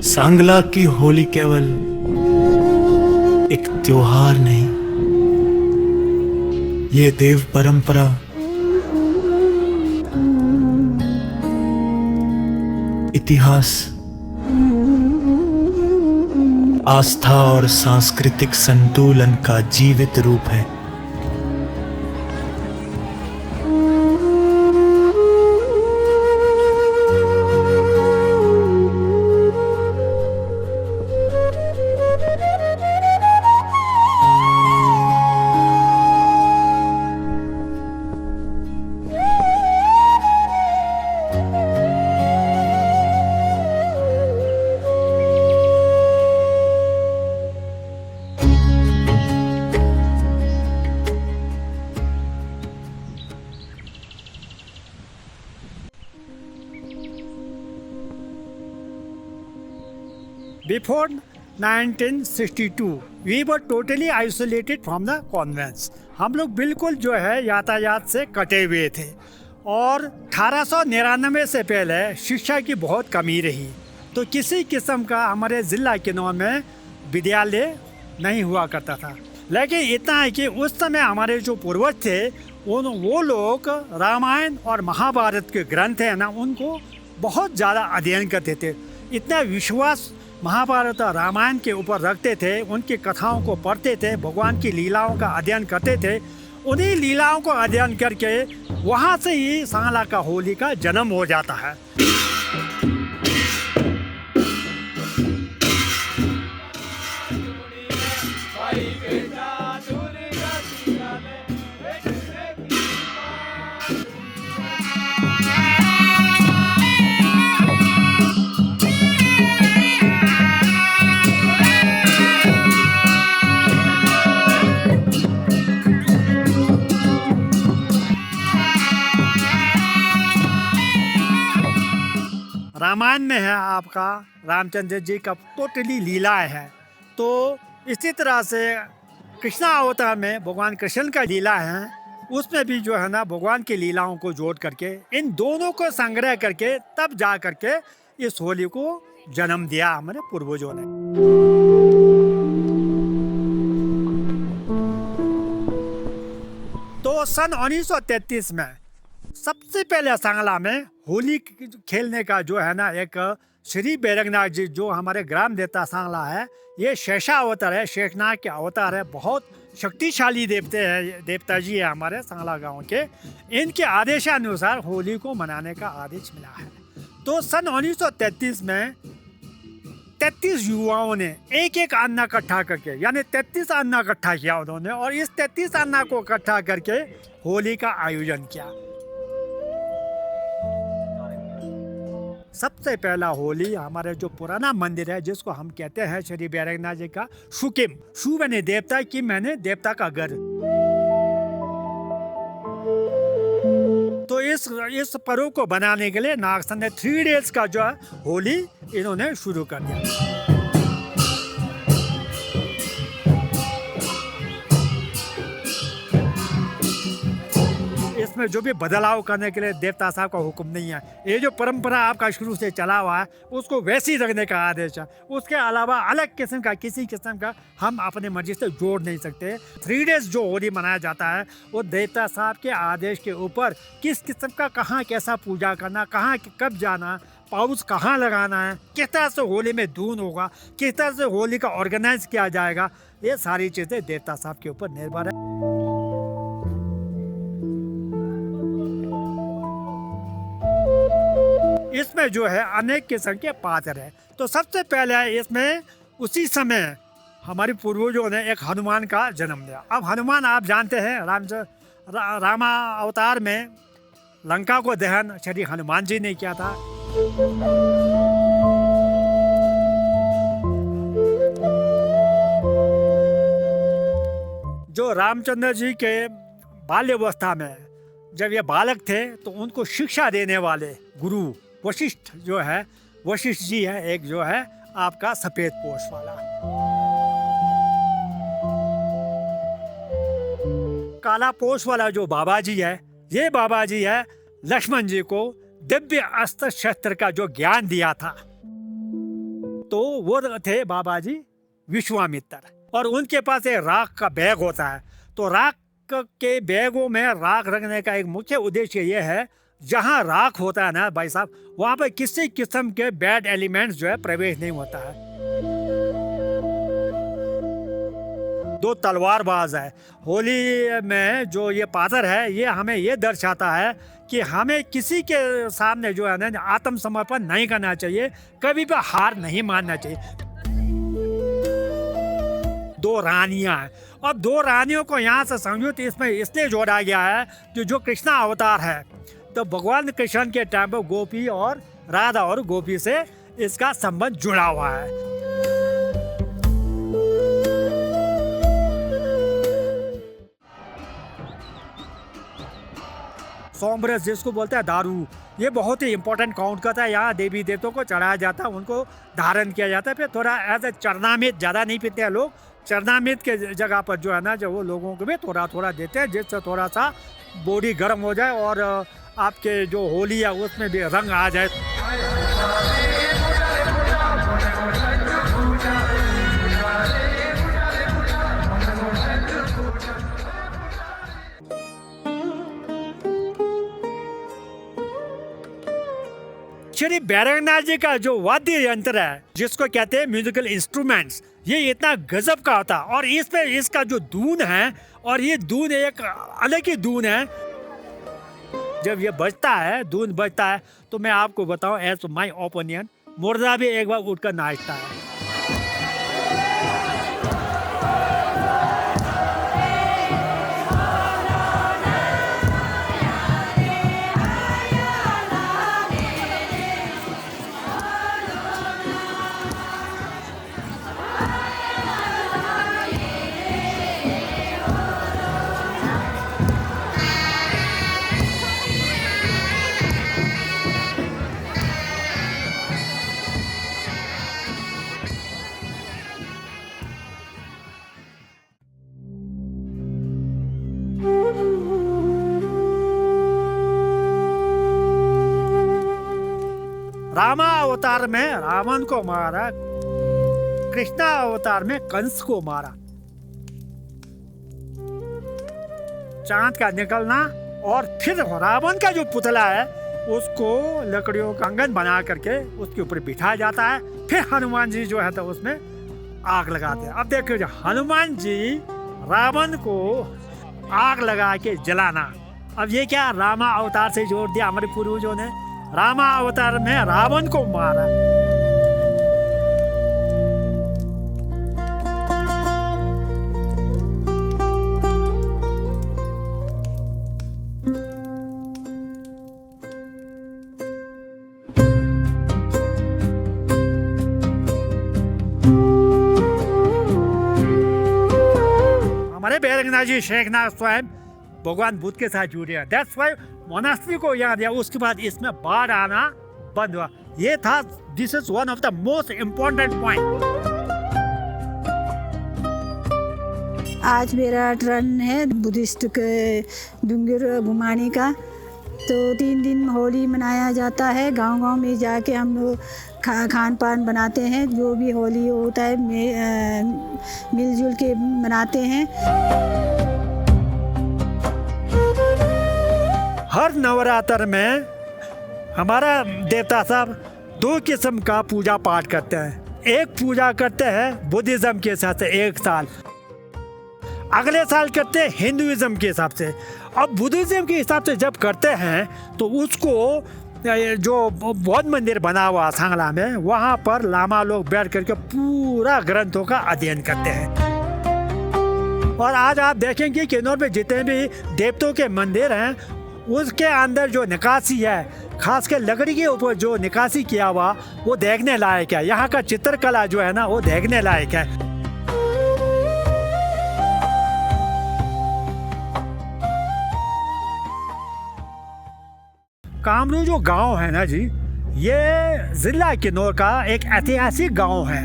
सांगला की होली केवल एक त्योहार नहीं, ये देव परंपरा, इतिहास, आस्था और सांस्कृतिक संतुलन का जीवित रूप है। Before 1962, we were totally isolated from the convents. हम लोग बिल्कुल जो है यातायात से कटे हुए थे और 1899 से पहले शिक्षा की बहुत कमी रही, तो किसी किस्म का हमारे ज़िला किन्नौर में विद्यालय नहीं हुआ करता था। लेकिन इतना है कि उस समय हमारे जो पूर्वज थे वो लोग रामायण और महाभारत के ग्रंथ हैं ना, उनको बहुत ज़्यादा अध्ययन करते थे। इतना विश्वास महाभारत और रामायण के ऊपर रखते थे, उनकी कथाओं को पढ़ते थे, भगवान की लीलाओं का अध्ययन करते थे। उन्हीं लीलाओं को अध्ययन करके वहाँ से ही सांगला का होली का जन्म हो जाता है। रामायण में है आपका रामचंद्र जी का टोटली लीलाएं है, तो इसी तरह से कृष्णा अवतार में भगवान कृष्ण का लीला है, उसमें भी जो है ना भगवान की लीलाओं को जोड़ करके इन दोनों को संग्रह करके तब जा करके इस होली को जन्म दिया हमारे पूर्वजों ने। तो सन 1933 में सबसे पहले सांगला में होली खेलने का जो है ना एक श्री बैरंगनाथ जी जो हमारे ग्राम देवता सांगला है, ये शेषा अवतार है, शेषनाग के अवतार है, बहुत शक्तिशाली देवता जी है हमारे सांगला गांव के। इनके आदेशानुसार होली को मनाने का आदेश मिला है। तो सन 1933 में 33 युवाओं ने एक एक अन्ना इकट्ठा करके, यानी 33 अन्ना इकट्ठा किया उन्होंने, और इस 33 अन्ना को इकट्ठा करके होली का आयोजन किया। सबसे पहला होली हमारे जो पुराना मंदिर है जिसको हम कहते हैं श्री बैरंगनाथ जी का शुकिम, शु मैंने देवता, की मैंने देवता का घर, तो इस पर्व को बनाने के लिए नागसन ने 3 डेज का जो है होली इन्होंने शुरू कर दिया। इसमें जो भी बदलाव करने के लिए देवता साहब का हुक्म नहीं है। ये जो परंपरा आपका शुरू से चला हुआ है उसको वैसे ही रखने का आदेश है। उसके अलावा अलग किस्म का किसी किस्म का हम अपने मर्जी से जोड़ नहीं सकते। 3 डेज जो होली मनाया जाता है वो देवता साहब के आदेश के ऊपर किस किस्म का कहाँ कैसा पूजा करना, कहाँ कब जाना, पाउस कहाँ लगाना है, किस तरह से होली में धून होगा, किस तरह से होली का ऑर्गेनाइज किया जाएगा, ये सारी चीज़ें देवता साहब के ऊपर निर्भर है। इसमें जो है अनेक किस्म के पात्र है। तो सबसे पहले इसमें उसी समय हमारे पूर्वजों ने एक हनुमान का जन्म दिया। अब हनुमान आप जानते हैं रामा अवतार में लंका को दहन श्री हनुमान जी ने किया था। जो रामचंद्र जी के बाल्यावस्था में जब ये बालक थे तो उनको शिक्षा देने वाले गुरु वशिष्ठ जो है, वशिष्ठ जी है एक जो है आपका सफेद पोष वाला। काला पोष वाला जो बाबा जी है, ये बाबा जी है लक्ष्मण जी को दिव्य अस्त्र शस्त्र का जो ज्ञान दिया था। तो वो थे बाबा जी विश्वामित्र, और उनके पास एक राख का बैग होता है। तो राख के बैगों में राख रखने का एक मुख्य उद्देश्य ये है, जहाँ राख होता है ना भाई साहब, वहाँ पर किसी किस्म के बैड एलिमेंट्स जो है प्रवेश नहीं होता है। दो तलवारबाज है। होली में जो ये पात्र है, ये हमें ये दर्शाता है कि हमें किसी के सामने जो है ना आत्मसमर्पण नहीं करना चाहिए, कभी भी हार नहीं मानना चाहिए। दो रानियां हैं, और दो रानियों को यहाँ से समझो तो इसमें इसलिए जोड़ा गया है कि जो कृष्णा अवतार है, तो भगवान कृष्ण के टाइम पर गोपी और राधा और गोपी से इसका संबंध जुड़ा हुआ है। सोमरस जिसको बोलते हैं दारू, ये बहुत ही इंपॉर्टेंट काउंट करता है। यहाँ देवी देवताओं को चढ़ाया जाता है, उनको धारण किया जाता है। फिर थोड़ा एज ए चरणामृत ज़्यादा नहीं पीते हैं लोग, चरणामृत के जगह पर जो है ना, जो वो लोगों को भी थोड़ा थोड़ा देते हैं, जिससे थोड़ा सा बॉडी गर्म हो जाए और आपके जो होली है उसमें भी रंग आ जाए। श्री बैरंगनाथ जी का जो वाद्य यंत्र है, जिसको कहते हैं म्यूजिकल इंस्ट्रूमेंट्स, ये इतना गजब का होता है। और इस पे इसका जो धुन है, और ये धुन एक अलग ही धुन है। जब ये बजता है, धुन बजता है, तो मैं आपको बताऊं एज माय ओपिनियन, मुर्दा भी एक बार उठकर नाचता है। रामा अवतार में रावण को मारा, कृष्णा अवतार में कंस को मारा। चांद का निकलना, और फिर रावण का जो पुतला है उसको लकड़ियों का कंगन बना करके उसके ऊपर बिठाया जाता है। फिर हनुमान जी जो है तो उसमें आग लगाते हैं। अब देखो, जो हनुमान जी रावण को आग लगा के जलाना, अब ये क्या रामा अवतार से जोड़ दिया हमारे पूर्वजों ने। रामा अवतार में रावण को मारा। हमारे बैरंगनाथ जी शेखनाथ स्वयं भगवान बुद्ध के साथ जुड़े हैं। दैट्स व्हाई मोनास्ट्री को यहाँ दिया। उसके बाद इसमें बाढ़ आना बंद हुआ। ये था, this is one of the most important point. आज मेरा टर्न है बुद्धिस्ट के डूंगर घुमाने का। तो 3 दिन होली मनाया जाता है। गांव-गांव में जाके हम लोग खान पान बनाते हैं। जो भी होली होता है मिलजुल के मनाते हैं। हर नवरात्र में हमारा देवता साहब 2 किस्म का पूजा पाठ करते हैं। एक पूजा करते हैं बुद्धिज़्म के हिसाब से 1 साल, अगले साल करते हैं हिंदुइज्म के हिसाब से। अब बुद्धिज़्म के हिसाब से जब करते हैं तो उसको जो बौद्ध मंदिर बना हुआ सांगला में, वहाँ पर लामा लोग बैठ करके पूरा ग्रंथों का अध्ययन करते हैं। और आज आप देखेंगे कि इंदौर में जितने भी देवताओं के मंदिर हैं, उसके अंदर जो निकासी है, खास कर लकड़ी के ऊपर जो निकासी किया हुआ, वो देखने लायक है। यहाँ का चित्रकला जो है ना, वो देखने लायक है। कामरू जो गांव है ना जी, ये जिला किन्नौर का एक ऐतिहासिक गांव है।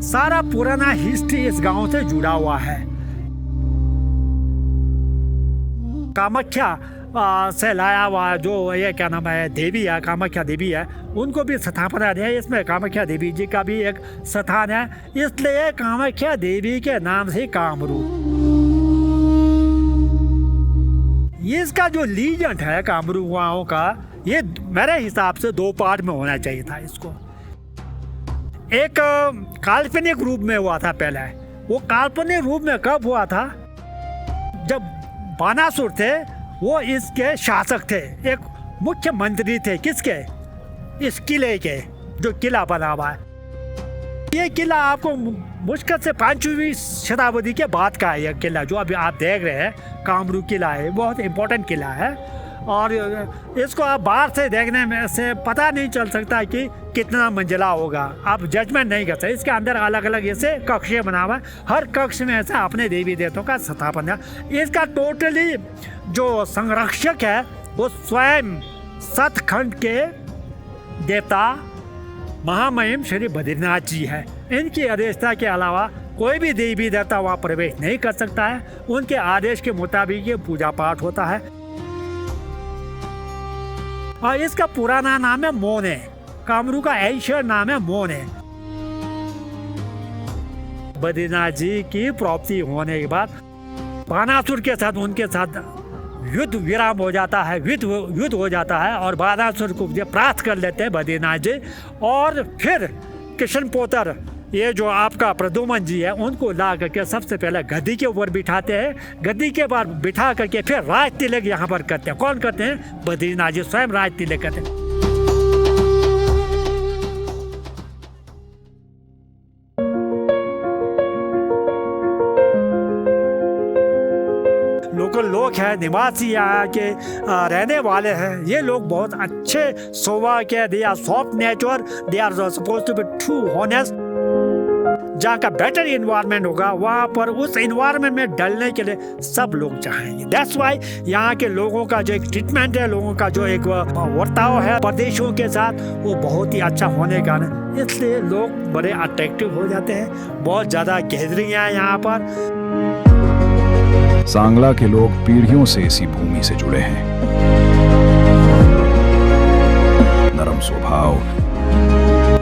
सारा पुराना हिस्ट्री इस गांव से जुड़ा हुआ है। कामाख्या से लाया हुआ जो ये क्या नाम है देवी है, कामाख्या देवी है, उनको भी स्थापना है। इसमें कामाख्या देवी जी का भी एक स्थान है, इसलिए कामाख्या देवी के नाम से कामरूप। इसका जो लीजेंड है कामरूपाओं का, ये मेरे हिसाब से 2 पार्ट में होना चाहिए था इसको। एक काल्पनिक रूप में हुआ था पहले। वो काल्पनिक रूप में कब हुआ था? जब बानासुर थे वो इसके शासक थे, एक मुख्य मंत्री थे। किसके? इस किले के, जो किला बना हुआ है। ये किला आपको मुश्किल से 5वीं शताब्दी के बाद का है। यह किला जो अभी आप देख रहे हैं कामरू किला है, बहुत इम्पोर्टेंट किला है। और इसको आप बाहर से देखने में से पता नहीं चल सकता कि कितना मंजिला होगा, आप जजमेंट नहीं कर सकते। इसके अंदर अलग अलग ऐसे कक्ष बना हुआ है, हर कक्ष में ऐसा अपने देवी देवताओं का स्थापन है। इसका टोटली जो संरक्षक है वो स्वयं सतखंड के देवता महामहिम श्री बद्रीनाथ जी है। इनकी अध्यक्षता के अलावा कोई भी देवी देवता वहाँ प्रवेश नहीं कर सकता है। उनके आदेश के मुताबिक ये पूजा पाठ होता है। और इसका पुराना नाम है मोने, कामरू का ऐश्वर्य नाम है मोने। बद्रीनाथ जी की प्राप्ति होने के बाद बानासुर के साथ उनके साथ युद्ध विराम हो जाता है, युद्ध हो जाता है और बानासुर को प्राप्त कर लेते हैं बद्रीनाथ जी। और फिर कृष्ण पोतर, ये जो आपका प्रद्युम्न जी है, उनको ला करके सबसे पहले गद्दी के ऊपर बिठाते हैं। गद्दी के बाद बिठा करके फिर राज तिलक यहाँ पर करते हैं। कौन करते हैं? बद्रीनाथ जी स्वयं राज तिलक करते हैं। लोकल लोग हैं, निवासी यहाँ के रहने वाले हैं, ये लोग बहुत अच्छे स्वभाव के, they are soft nature, they are suppose to be true honest. जहाँ का बेटर इन्वायरमेंट होगा वहाँ पर उस इन्वायरमेंट में डलने के लिए सब लोग चाहेंगे। दैट्स वाई यहाँ के लोगों का जो एक ट्रीटमेंट है, लोगों का जो एक वर्ताव है प्रदेशों के साथ, वो बहुत ही अच्छा होने का कारण, इसलिए लोग बड़े अट्रैक्टिव हो जाते हैं। बहुत ज़्यादा गैदरिंग है यहाँ पर। सांगला के लोग पीढ़ियों से इसी भूमि से जुड़े हैं। नरम स्वभाव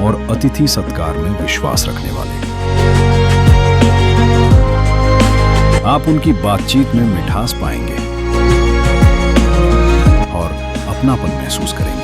और अतिथि सत्कार में विश्वास रखने वाले। आप उनकी बातचीत में मिठास पाएंगे और अपनापन महसूस करेंगे।